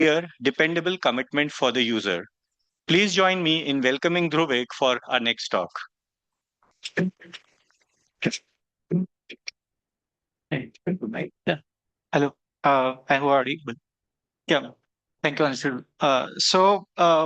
clear, dependable commitment for the user. Please join me in welcoming Dhruvik for our next talk. Yeah. Hello. I'm audible. Yeah. Thank you, Anshul.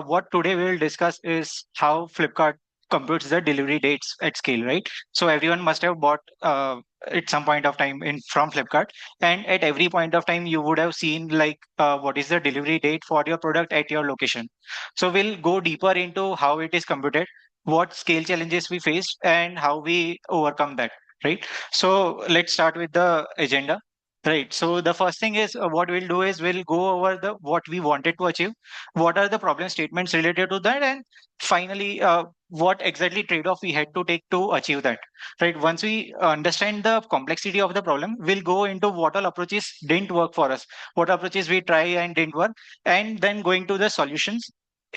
What today we will discuss is how Flipkart computes the delivery dates at scale, right? So everyone must have bought at some point of time in from Flipkart, and at every point of time you would have seen like what is the delivery date for your product at your location. So we'll go deeper into how it is computed, what scale challenges we faced, and how we overcome that, right? So let's start with the agenda. Right. So the first thing is what we'll do is we'll go over the what we wanted to achieve, what are the problem statements related to that, and finally, what exactly trade-off we had to take to achieve that. Right. Once we understand the complexity of the problem, we'll go into what all approaches didn't work for us, what approaches we try and didn't work, and then going to the solutions.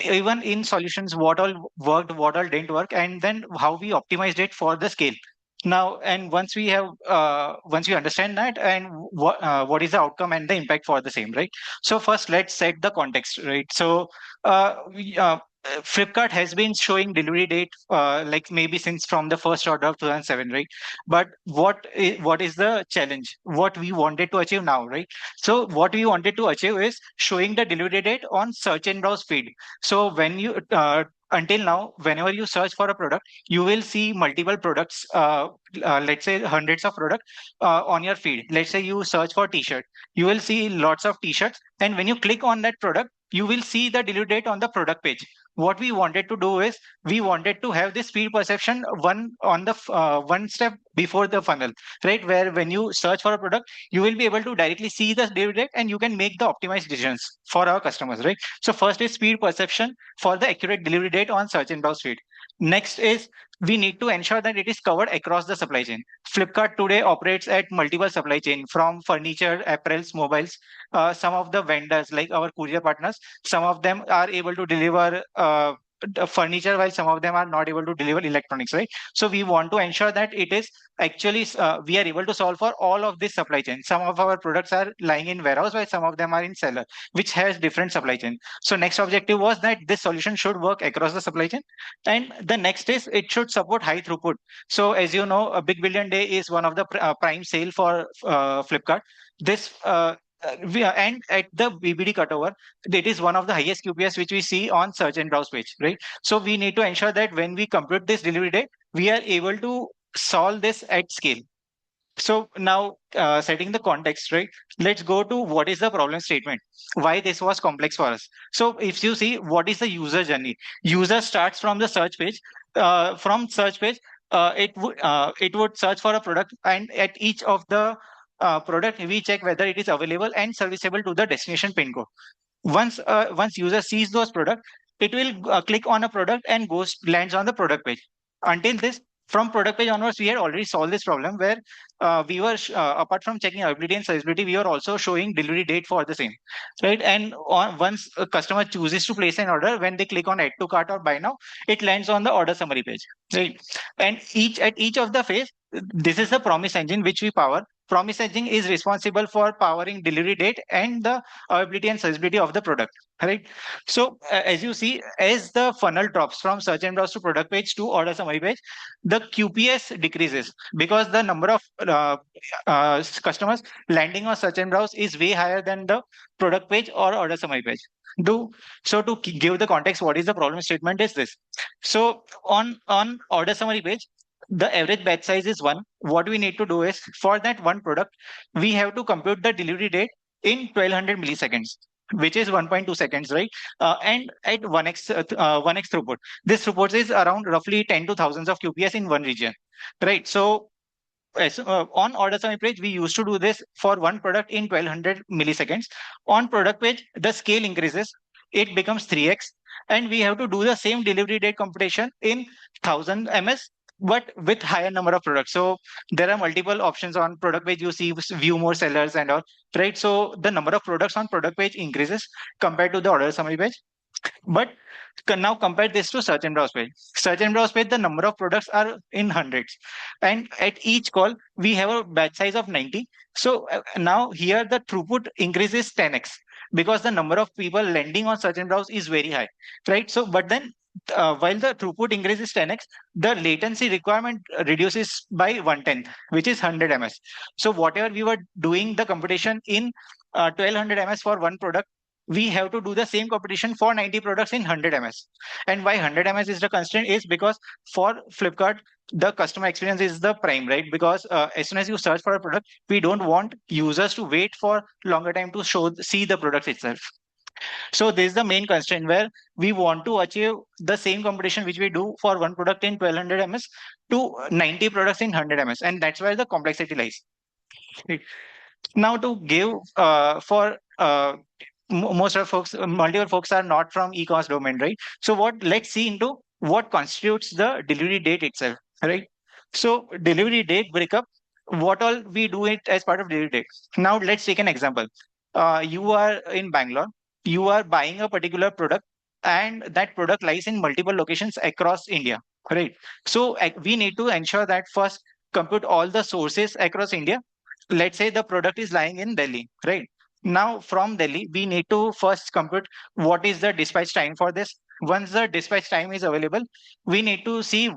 Even in solutions, what all worked, what all didn't work, and then how we optimized it for the scale. Now, and once we understand that, and what is the outcome and the impact for the same, right? So first, let's set the context, right? So Flipkart has been showing delivery date like maybe since from the first order of 2007, right? But what is the challenge? What we wanted to achieve now, right? So what we wanted to achieve is showing the delivery date on search and browse feed. So when you until now, whenever you search for a product, you will see multiple products, let's say hundreds of products on your feed. Let's say you search for t-shirt, you will see lots of t-shirts, and when you click on that product, you will see the delivery date on the product page. What we wanted to do is we wanted to have this feed perception one step before the funnel, right? Where when you search for a product, you will be able to directly see the delivery date and you can make the optimized decisions for our customers, right? So first is speed perception for the accurate delivery date on search and browse feed. Next is we need to ensure that it is covered across the supply chain. Flipkart today operates at multiple supply chain from furniture, apparels, mobiles. Some of the vendors, like our courier partners, some of them are able to deliver the furniture while some of them are not able to deliver electronics, right? So we want to ensure that it is actually we are able to solve for all of this supply chain. Some of our products are lying in warehouse while some of them are in seller, which has different supply chain. So next objective was that this solution should work across the supply chain, and the next is it should support high throughput. So as you know, a big billion day is one of the prime sale for Flipkart. This and at the BBD cutover, it is one of the highest QPS which we see on search and browse page, right? So we need to ensure that when we compute this delivery date, we are able to solve this at scale. So now, setting the context, right? Let's go to what is the problem statement. Why this was complex for us. So if you see what is the user journey, user starts from the search page. From search page, it would search for a product, and at each of the product, we check whether it is available and serviceable to the destination pin code. Once user sees those products, it will click on a product and goes lands on the product page. Until this, from product page onwards, we had already solved this problem where we were apart from checking availability and serviceability, we were also showing delivery date for the same, right? And once a customer chooses to place an order, when they click on add to cart or buy now, it lands on the order summary page, right? And each of the phase, this is the promise engine which we power. Promise engine is responsible for powering delivery date and the availability and serviceability of the product, right? So as you see, as the funnel drops from search and browse to product page to order summary page, the QPS decreases because the number of customers landing on search and browse is way higher than the product page or order summary page. Do so to give the context, what is the problem statement is this. So on order summary page, the average batch size is one. What we need to do is for that one product, we have to compute the delivery date in 1200 milliseconds, which is 1.2 seconds, right? And at 1x throughput. This throughput is around roughly 10 to thousands of QPS in one region, right? So on order summary page, we used to do this for one product in 1200 milliseconds. On product page, the scale increases, it becomes 3x, and we have to do the same delivery date computation in 1000 ms, but with higher number of products. So there are multiple options on product page. You see view more sellers and all, right? So the number of products on product page increases compared to the order summary page. But now compare this to search and browse page. Search and browse page, the number of products are in hundreds. And at each call, we have a batch size of 90. So now here the throughput increases 10x. because the number of people landing on search and browse is very high, right? So, but then while the throughput increases 10x, the latency requirement reduces by 1/10, which is 100 ms. So whatever we were doing the computation in 1200 ms for one product, we have to do the same computation for 90 products in 100 ms. And why 100 ms is the constraint is because for Flipkart, the customer experience is the prime, right? Because as soon as you search for a product, we don't want users to wait for longer time to see the product itself. So this is the main constraint where we want to achieve the same computation which we do for one product in 1200 ms to 90 products in 100 ms, and that's where the complexity lies. Right. Now to give for most of folks, multiple folks are not from e-commerce domain, right? So what? Let's see into what constitutes the delivery date itself, right? So delivery date breakup, what all we do it as part of delivery date. Now let's take an example. You are in Bangalore, you are buying a particular product, and that product lies in multiple locations across India, right? So we need to ensure that first compute all the sources across India. Let's say the product is lying in Delhi, right? Now from Delhi, we need to first compute what is the dispatch time for this. Once the dispatch time is available, we need to see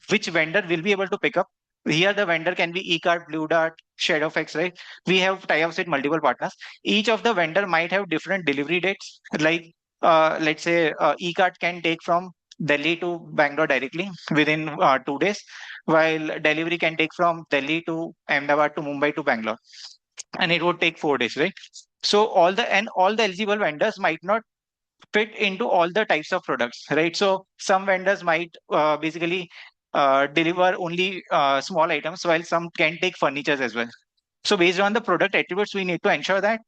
which vendor will be able to pick up. Here the vendor can be eCart, Blue Dart, Shadowfax, right? We have tie-ups with multiple partners. Each of the vendor might have different delivery dates. Like let's say eCart can take from Delhi to Bangalore directly within 2 days, while delivery can take from Delhi to Ahmedabad to Mumbai to Bangalore, and it would take 4 days, right? So all the eligible vendors might not fit into all the types of products, right? So some vendors might basically deliver only small items, while some can take furnitures as well. So based on the product attributes, we need to ensure that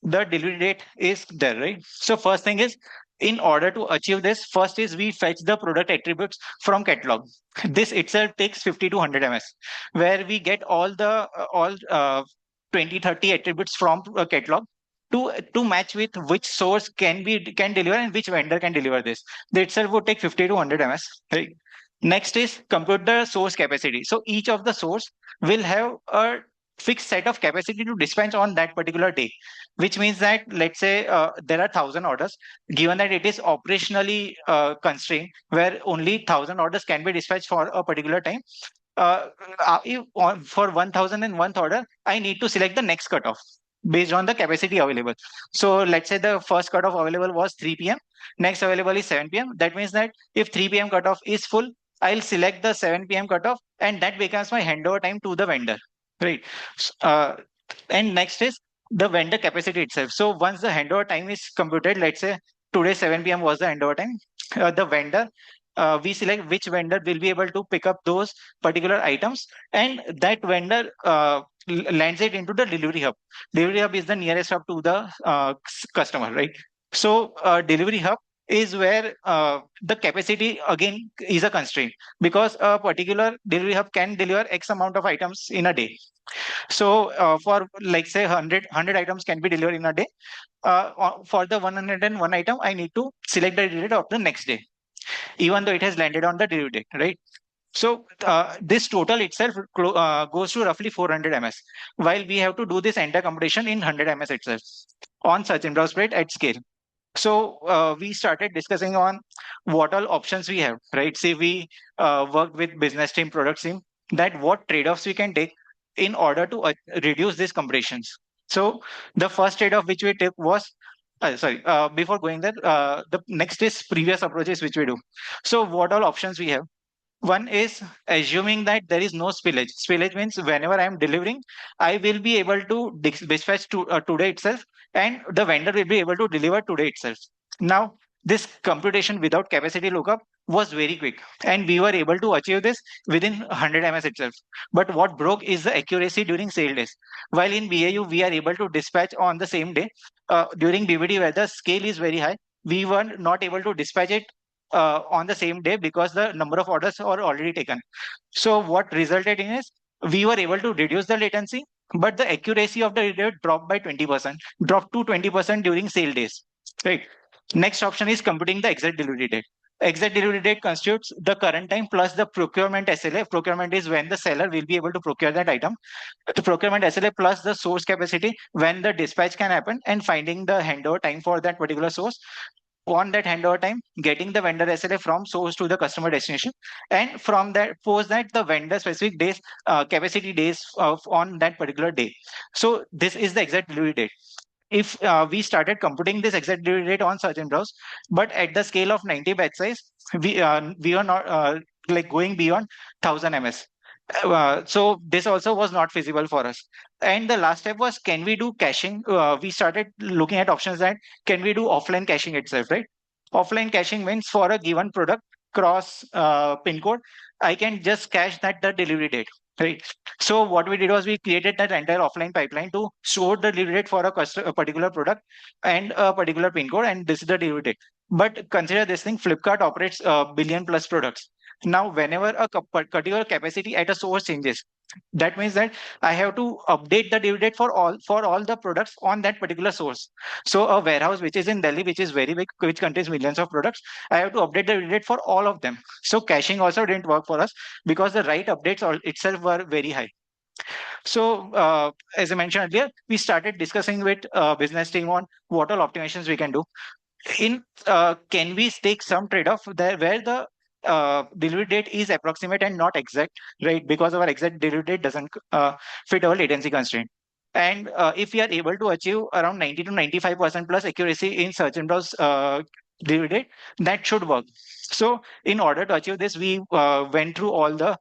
the delivery date is there, right? So first thing is, in order to achieve this, first is we fetch the product attributes from catalog. This itself takes 50 to 100 ms, where we get all 20-30 attributes from a catalog to match with which source can deliver and which vendor can deliver this. That itself would take 50 to 100 ms, right? Next is compute the source capacity. So each of the source will have a fixed set of capacity to dispatch on that particular day, which means that let's say there are 1,000 orders. Given that it is operationally constrained, where only 1,000 orders can be dispatched for a particular time, for 1,001th order, I need to select the next cutoff based on the capacity available. So let's say the first cutoff available was 3 p.m. Next available is 7 p.m. That means that if 3 p.m. cutoff is full, I'll select the 7 p.m. cutoff, and that becomes my handover time to the vendor, right? And next is the vendor capacity itself. So once the handover time is computed, let's say today 7 p.m. was the handover time, the vendor, we select which vendor will be able to pick up those particular items, and that vendor lands it into the delivery hub. Delivery hub is the nearest hub to the customer, right? So delivery hub is where the capacity again is a constraint, because a particular delivery hub can deliver X amount of items in a day. So for like say 100 items can be delivered in a day. For the 101 item, I need to select the date of the next day, even though it has landed on the delivery date, right? So this total itself goes to roughly 400 ms, while we have to do this entire computation in 100 ms itself on such and browse rate at scale. So we started discussing on what all options we have, right? Say we worked with business team, product team, that what trade-offs we can take in order to reduce these compressions. So the first trade-off which we took was, before going there, the next is previous approaches which we do. So what all options we have? One is assuming that there is no spillage. Spillage means whenever I am delivering, I will be able to dispatch today itself, and the vendor will be able to deliver today itself. Now, this computation without capacity lookup was very quick, and we were able to achieve this within 100 ms itself. But what broke is the accuracy during sale days. While in BAU, we are able to dispatch on the same day. During BBD, where the scale is very high, we were not able to dispatch it on the same day because the number of orders are already taken. So what resulted in is we were able to reduce the latency, but the accuracy of the data dropped by 20%, dropped to 20% during sale days. Right. Next option is computing the exact delivery date. Exact delivery date constitutes the current time plus the procurement SLA. Procurement is when the seller will be able to procure that item. The procurement SLA plus the source capacity when the dispatch can happen, and finding the handover time for that particular source. On that handover time, getting the vendor SLA from source to the customer destination, and from that, post that, the vendor specific days, capacity days of on that particular day. So this is the exact delivery date. If we started computing this exact delivery date on search and browse, but at the scale of 90 batch size, we are not like going beyond 1000 ms. So this also was not feasible for us. And the last step was, can we do caching? We started looking at options that can we do offline caching itself, right? Offline caching means for a given product cross pin code, I can just cache that the delivery date, right? So what we did was we created that entire offline pipeline to store the delivery date for a particular product and a particular pin code, and this is the delivery date. But consider this thing: Flipkart operates a billion plus products. Now, whenever a particular capacity at a source changes, that means that I have to update the due date for all the products on that particular source. So a warehouse which is in Delhi, which is very big, which contains millions of products, I have to update the due date for all of them. So caching also didn't work for us because the right updates itself were very high. So as I mentioned earlier, we started discussing with business team on what all optimizations we can do. In Can we take some trade-off there where the delivery date is approximate and not exact, right? Because our exact delivery date doesn't fit our latency constraint. And if we are able to achieve around 90 to 95% plus accuracy in search and browse delivery date, that should work. So in order to achieve this, we went through all the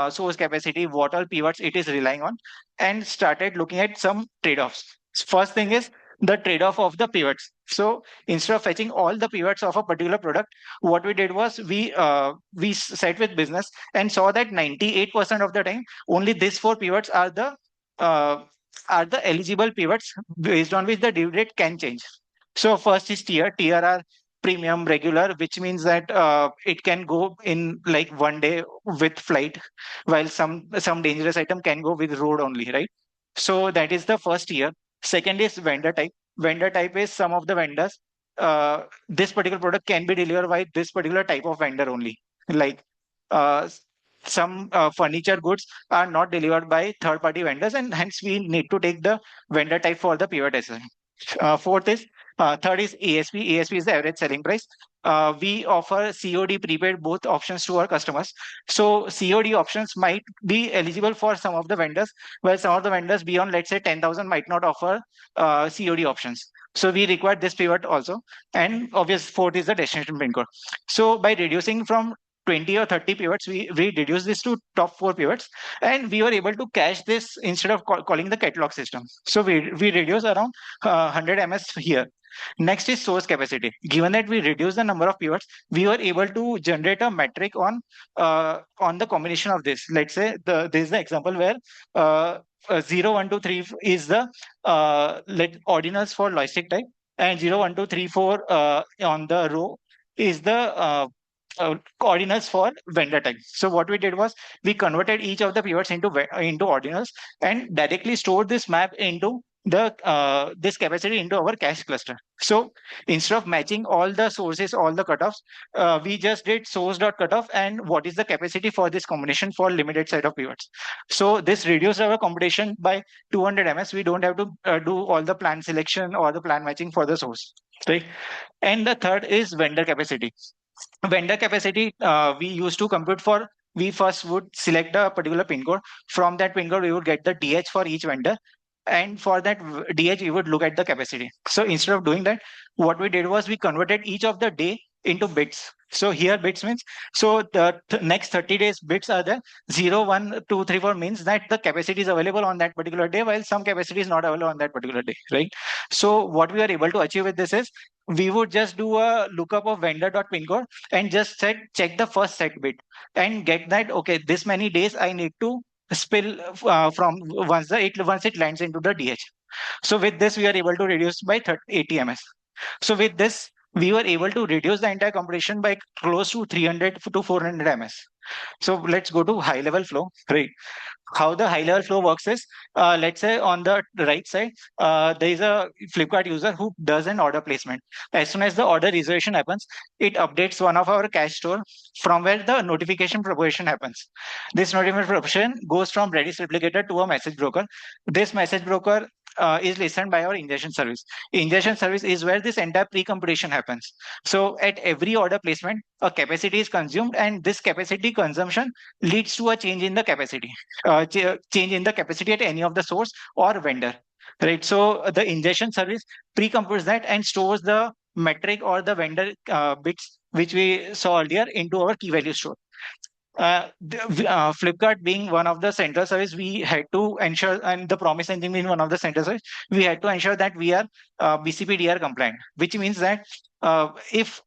source capacity, what all pivots it is relying on, and started looking at some trade-offs. First thing is the trade-off of the pivots. So instead of fetching all the pivots of a particular product, what we did was we sat with business and saw that 98% of the time only these four pivots uh, are the eligible pivots based on which the due date can change. So first is tier are premium, regular, which means that it can go in like one day with flight, while some dangerous item can go with road only, right? So that is the first tier. Second is vendor type. Vendor type is some of the vendors. This particular product can be delivered by this particular type of vendor only. Like uh, some furniture goods are not delivered by third-party vendors, and hence we need to take the vendor type for the pivot as well. Third is ASP. ASP is the average selling price. We offer COD prepaid both options to our customers. So COD options might be eligible for some of the vendors, while some of the vendors beyond, let's say, 10,000 might not offer COD options. So we require this pivot also. And obvious fourth is the destination pin code. So by reducing from 20 or 30 pivots, we reduced this to top four pivots, and we were able to cache this instead of calling the catalog system. So we reduce around 100 ms here. Next is source capacity. Given that we reduce the number of pivots, we were able to generate a metric on the combination of this. Let's say this is the example where 0, 1, 2, 3 is the ordinals for logistic type, and 0, 1, 2, 3, 4 on the row is the ordinals for vendor type. So what we did was we converted each of the pivots into ordinals and directly stored this map into the this capacity into our cache cluster. So instead of matching all the sources, all the cutoffs, we just did source.cutoff and what is the capacity for this combination for limited set of pivots. So this reduced our computation by 200 ms. We don't have to do all the plan selection or the plan matching for the source, right? And the third is vendor capacity. Vendor capacity we used to compute for. We first would select a particular pin code. From that pin code, we would get the DH for each vendor, and for that DH, we would look at the capacity. So instead of doing that, what we did was we converted each of the day into bits. So here bits means, so the next 30 days bits are the 0, 1, 2, 3, 4 means that the capacity is available on that particular day, while some capacity is not available on that particular day, right? So what we are able to achieve with this is we would just do a lookup of vendor.pin code and just check the first set bit and get that, okay, this many days I need to spill from once it lands into the DH. So with this, we are able to reduce by 80 ms. So with this, we were able to reduce the entire computation by close to 300 to 400 ms. So let's go to high level flow, right? How the high level flow works is, let's say on the right side, there is a Flipkart user who does an order placement. As soon as the order reservation happens, it updates one of our cache store from where the notification propagation happens. This notification propagation goes from Redis replicator to a message broker. This message broker is listened by our ingestion service. Ingestion service is where this entire pre-computation happens. So at every order placement, a capacity is consumed, and this capacity consumption leads to a change in the capacity, change in the capacity at any of the source or vendor, right? So the ingestion service pre-computes that and stores the metric or the vendor bits which we saw earlier into our key value store. Flipkart being one of the central service, we had to ensure, and the promise engine being one of the central service, we had to ensure that we are BCP-DR compliant, which means that if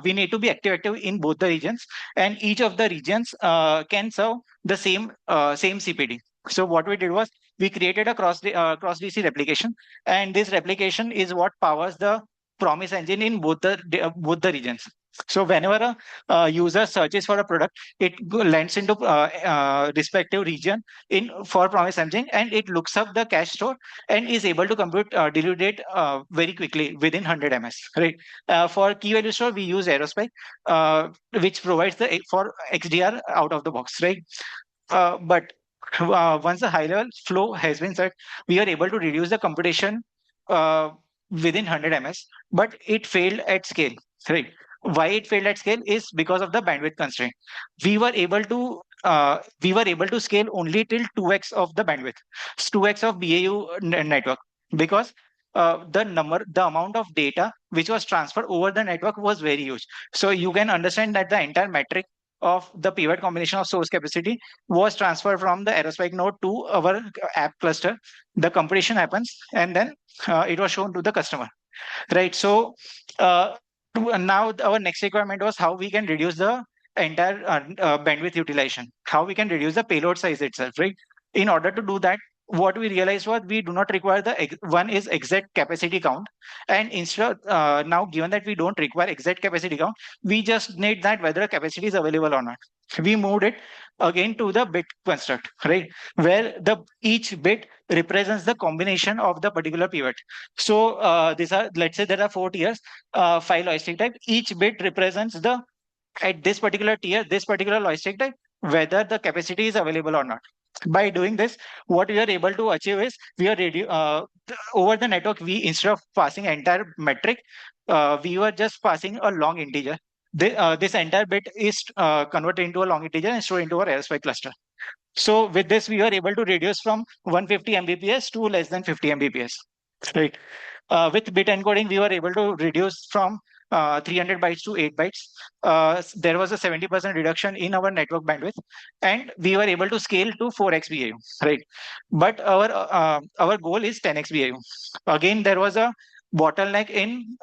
we need to be active in both the regions, and each of the regions can serve the same CPD. So what we did was we created a cross DC replication, and this replication is what powers the promise engine in both the regions. So whenever a user searches for a product, it lands into respective region in for promise engine, and it looks up the cache store and is able to compute delivery date very quickly within 100 ms. Right. For key value store, we use Aerospike, which provides the for XDR out of the box. Right. But once the high level flow has been set, we are able to reduce the computation uh, within 100 ms, but it failed at scale. Right. Why it failed at scale is because of the bandwidth constraint. We were able to scale only till 2x of the bandwidth, 2x of BAU network, because the amount of data which was transferred over the network was very huge. So you can understand that the entire metric of the pivot combination of source capacity was transferred from the Aerospike node to our app cluster. The computation happens, and then it was shown to the customer, right? So uh, now our next requirement was how we can reduce the entire bandwidth utilization, how we can reduce the payload size itself, right? In order to do that, what we realized was we do not require one is exact capacity count, and instead now given that we don't require exact capacity count, we just need that whether a capacity is available or not. We moved it again to the bit construct, right, where the each bit represents the combination of the particular pivot. So these are, let's say there are 4 tiers, 5 logistic type. Each bit represents the at this particular tier, this particular logistic type, whether the capacity is available or not. By doing this, what we are able to achieve is we are over the network. We, instead of passing entire metric, we were just passing a long integer. This entire bit is converted into a long integer and stored into our Aerospike cluster. So with this, we were able to reduce from 150 Mbps to less than 50 Mbps. Right. With bit encoding, we were able to reduce from 300 bytes to 8 bytes. There was a 70% reduction in our network bandwidth, and we were able to scale to 4x BAU, right? But our goal is 10x BAU. Again, there was a bottleneck in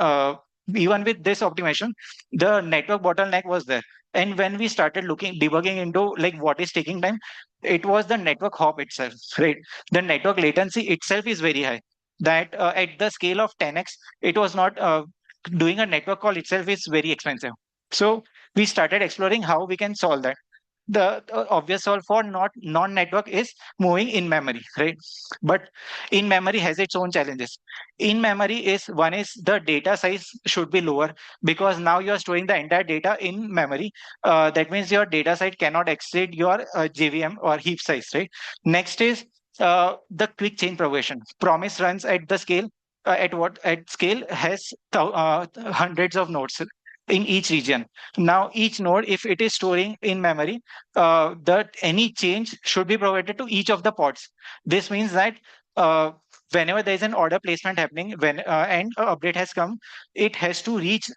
even with this optimization, the network bottleneck was there. And when we started debugging into like what is taking time, it was the network hop itself, right? The network latency itself is very high, that at the scale of 10x, it was not doing a network call itself is very expensive. So we started exploring how we can solve that. The obvious solve for not non-network is moving in memory, right? But in memory has its own challenges. In memory is one is the data size should be lower, because now you are storing the entire data in memory. That means your data size cannot exceed your JVM or heap size, right? Next is the quick change propagation. Promise runs at the scale at scale has hundreds of nodes in each region. Now, each node, if it is storing in memory, that any change should be provided to each of the pods. This means that uh, whenever there is an order placement happening, when and a update has come, it has to reach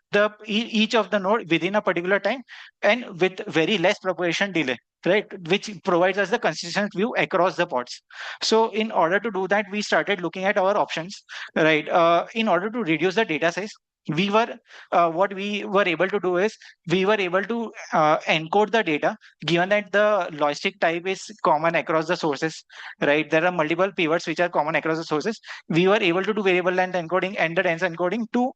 each of the node within a particular time and with very less propagation delay, right? Which provides us the consistent view across the pods. So, in order to do that, we started looking at our options, right? In order to reduce the data size, we were what we were able to do is we were able to encode the data, given that the logistic type is common across the sources, right? There are multiple pivots which are common across the sources. We were able to do variable length encoding and the dense encoding to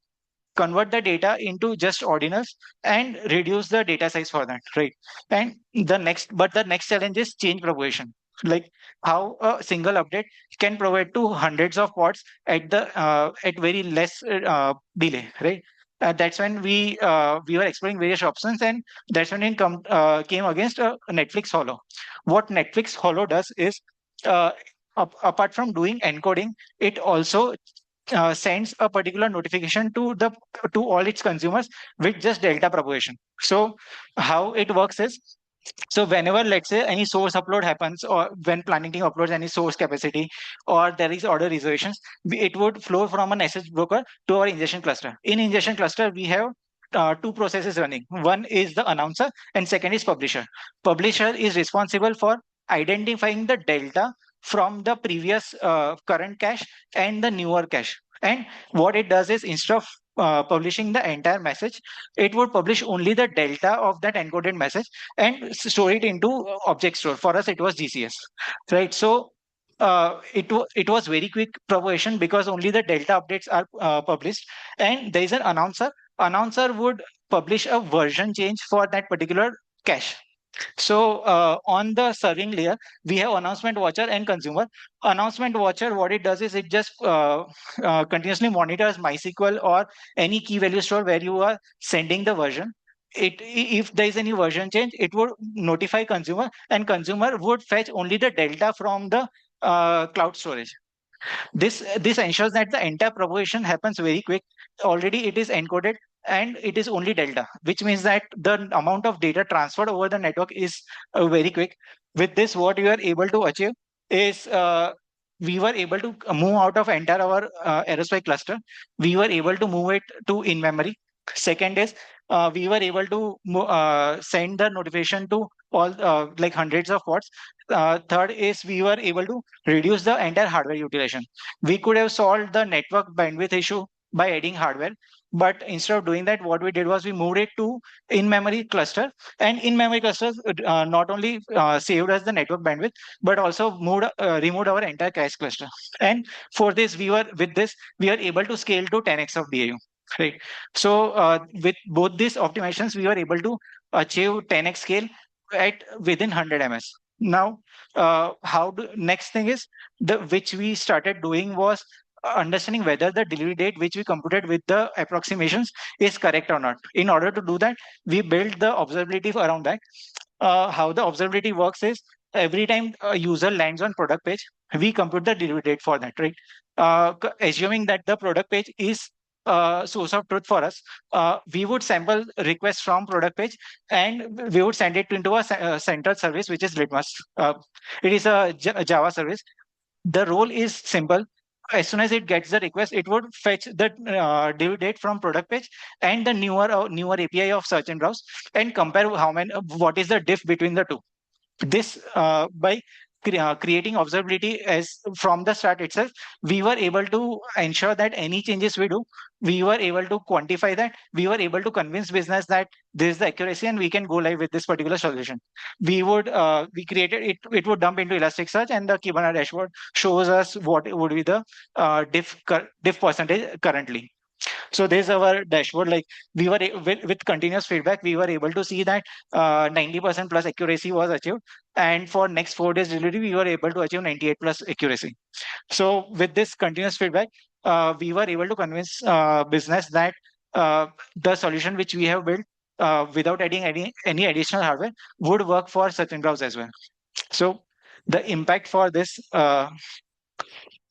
convert the data into just ordinals and reduce the data size for that, right? And the next challenge is change propagation. Like how a single update can provide to hundreds of pods at very less delay, right? That's when we were exploring various options, and that's when came against Netflix Hollow. What Netflix Hollow does is, uh, apart from doing encoding, it also sends a particular notification to all its consumers with just delta propagation. So how it works is, so whenever, let's say, any source upload happens, or when planning team uploads any source capacity, or there is order reservations, it would flow from an SH broker to our ingestion cluster. In ingestion cluster, we have two processes running. One is the announcer, and second is publisher. Publisher is responsible for identifying the delta from the previous current cache and the newer cache. And what it does is, instead of publishing the entire message, it would publish only the delta of that encoded message and store it into object store. For us, it was GCS, right? So it was very quick propagation because only the delta updates are published, and there is an announcer. Announcer would publish a version change for that particular cache. So on the serving layer, we have announcement watcher and consumer. Announcement watcher, what it does is, it just continuously monitors MySQL or any key value store where you are sending the version. If there is any version change, it would notify consumer, and consumer would fetch only the delta from the cloud storage. This ensures that the entire propagation happens very quick. Already it is encoded, and it is only delta, which means that the amount of data transferred over the network is very quick. With this, what we are able to achieve is, we were able to move out of entire our aerospike cluster. We were able to move it to in memory. Second is, we were able to send the notification to all like hundreds of pods. Third is, we were able to reduce the entire hardware utilization. We could have solved the network bandwidth issue by adding hardware, but instead of doing that, what we did was we moved it to in-memory cluster. And in-memory clusters not only saved us the network bandwidth, but also removed our entire cache cluster. And for this, we are able to scale to 10x of BAU. Right. So with both these optimizations, we were able to achieve 10x scale at within 100 ms. Now, next thing is, the which we started doing was understanding whether the delivery date which we computed with the approximations is correct or not. In order to do that, we built the observability around that. How the observability works is, every time a user lands on product page, we compute the delivery date for that, right? Assuming that the product page is source of truth for us, we would sample requests from product page, and we would send it into a central service, which is Litmus. It is a Java service. The role is simple. As soon as it gets the request, it would fetch the due date from product page and the newer API of search and browse, and compare what is the diff between the two. This by creating observability as from the start itself, we were able to ensure that any changes we do, we were able to quantify that, we were able to convince business that this is the accuracy and we can go live with this particular solution. We created it, it would dump into Elasticsearch, and the Kibana dashboard shows us what would be the diff percentage currently. So there's our dashboard. Like, with continuous feedback, we were able to see that 90% plus accuracy was achieved, and for next 4 days delivery, we were able to achieve 98 plus accuracy. So with this continuous feedback, we were able to convince business that the solution which we have built without adding any additional hardware would work for search and browse as well. So the impact for this,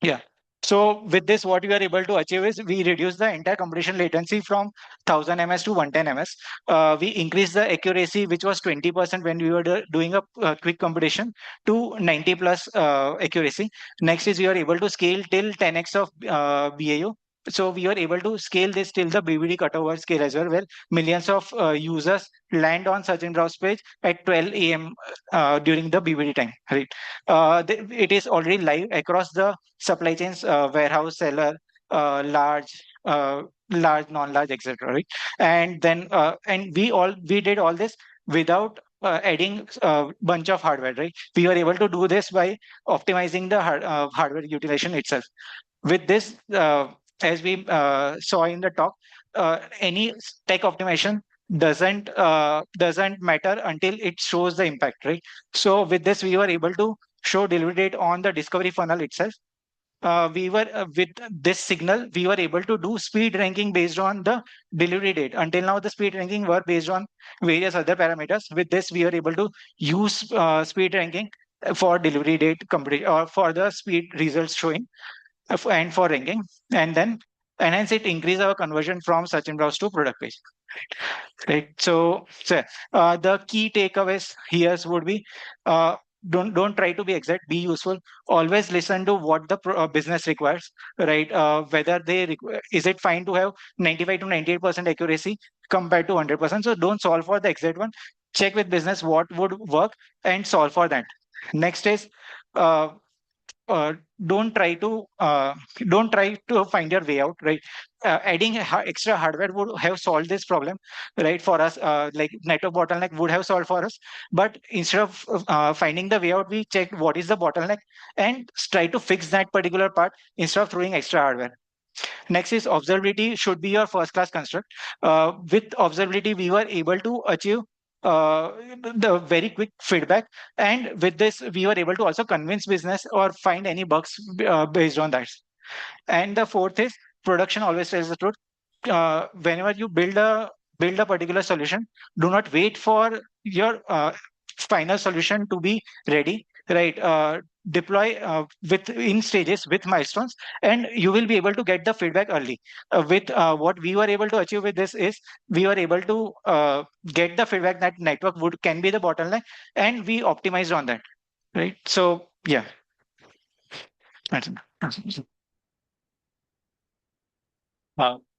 yeah. So with this, what we are able to achieve is, we reduce the entire computation latency from 1000 ms to 110 ms. We increase the accuracy, which was 20% when we were doing a quick computation, to 90 plus accuracy. Next is, we are able to scale till 10x of BAU. So we were able to scale this till the BBD cutover scale as well, where millions of users land on search and browse page at 12 a.m. During the BBD time, right? It is already live across the supply chains, warehouse, seller, large, large, non-large, etc. Right? And then we did all this without adding a bunch of hardware. Right? We were able to do this by optimizing the hardware utilization itself. With this, as we saw in the talk, any tech optimization doesn't matter until it shows the impact, right? So with this, we were able to show delivery date on the discovery funnel itself. We were with this signal, we were able to do speed ranking based on the delivery date. Until now, the speed ranking were based on various other parameters. With this, we are able to use speed ranking for delivery date complete or for the speed results showing and for ranking, and then hence it increase our conversion from search and browse to product page. Right. So the key takeaways here would be don't try to be exact. Be useful. Always listen to what the business requires. Right. Whether is it fine to have 95 to 98% accuracy compared to 100%. So don't solve for the exact one. Check with business what would work and solve for that. Next is uh, uh, don't try to uh, don't try to find your way out, right? Adding extra hardware would have solved this problem, right? For us, like network bottleneck would have solved for us, but instead of finding the way out, we checked what is the bottleneck and try to fix that particular part instead of throwing extra hardware. Next is observability should be your first class construct. With observability, we were able to achieve uh, the very quick feedback. And with this, we were able to also convince business or find any bugs based on that. And the fourth is production always tells the truth. Whenever you build a particular solution, do not wait for your final solution to be ready, right? Deploy with in stages with milestones, and you will be able to get the feedback early. With what we were able to achieve with this is we were able to get the feedback that network would can be the bottleneck, and we optimized on that, right? So yeah, that's it.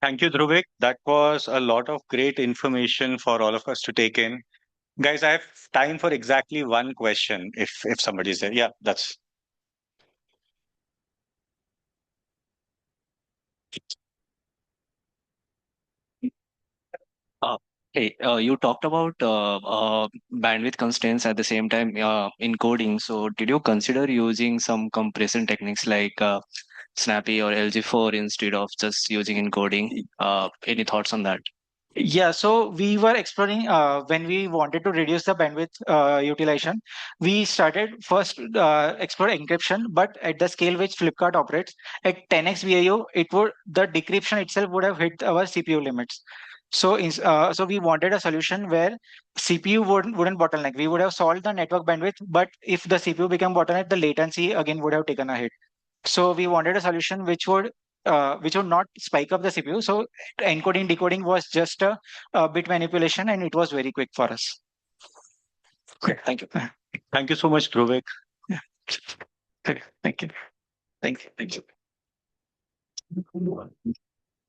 Thank you, Dhruvik. That was a lot of great information for all of us to take in. Guys, I have time for exactly one question if somebody's there. Yeah, that's Uh, Hey, you talked about bandwidth constraints at the same time in coding. So, did you consider using some compression techniques like Snappy or LG4 instead of just using encoding? Any thoughts on that? Yeah, so we were exploring when we wanted to reduce the bandwidth utilization. We started first explore encryption, but at the scale which Flipkart operates at 10x VAU, it would the decryption itself would have hit our CPU limits. So we wanted a solution where CPU wouldn't bottleneck. We would have solved the network bandwidth, but if the CPU became bottleneck, the latency again would have taken a hit. So we wanted a solution which would not spike up the CPU. So encoding decoding was just a bit manipulation, and it was very quick for us. Okay, thank you. thank you so much, Dhruvik. Yeah. Okay, thank you. Thank you. Thank you.